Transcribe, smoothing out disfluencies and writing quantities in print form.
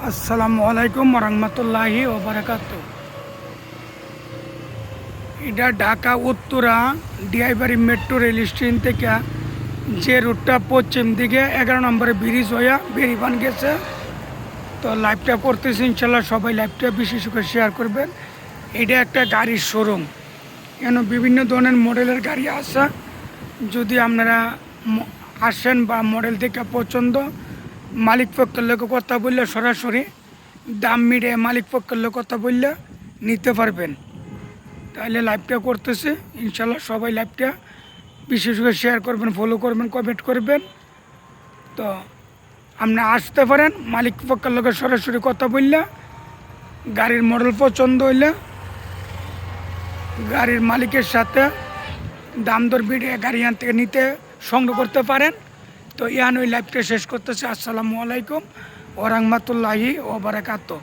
আসসালামু আলাইকুম রহমতুল্লাহি ও বারাকাতু। এটা Dhaka Uttara Diabari metro rail station থেকে যে রুটটা পশ্চিম দিকে 11 নম্বরে ব্রিজ হইয়া বেরিবান গেছে। তো লাইভটা করতেছি, ইনশাল্লাহ সবাই লাইভটা বিশেষ করে শেয়ার করবেন। এটা একটা গাড়ির শোরুম, কেন বিভিন্ন ধরনের মডেলের গাড়ি আছে। যদি আপনারা আসেন বা মডেল থেকে পছন্দ, মালিক পক্ষের লোক কথা বললে সরাসরি দাম মিলে মালিক পক্ষের লোক কথা বললে নিতে পারবেন। তাহলে লাইভটা করতেছে, ইনশাল্লাহ সবাই লাইভটা বিশেষ করে শেয়ার করবেন, ফলো করবেন, কমেন্ট করবেন। তো আপনি আসতে পারেন, মালিক পক্ষের লোকের সরাসরি কথা বললে, গাড়ির মডেল পছন্দ হইলে গাড়ির মালিকের সাথে দাম দর বিড়ে গাড়ি এখান থেকে নিতে সংগ্রহ করতে পারেন। তো ইয়ান ওই লাইভটা শেষ করতেছে। আসসালামু আলাইকুম ওয়া রাহমাতুল্লাহি ওয়া বারাকাতুহু।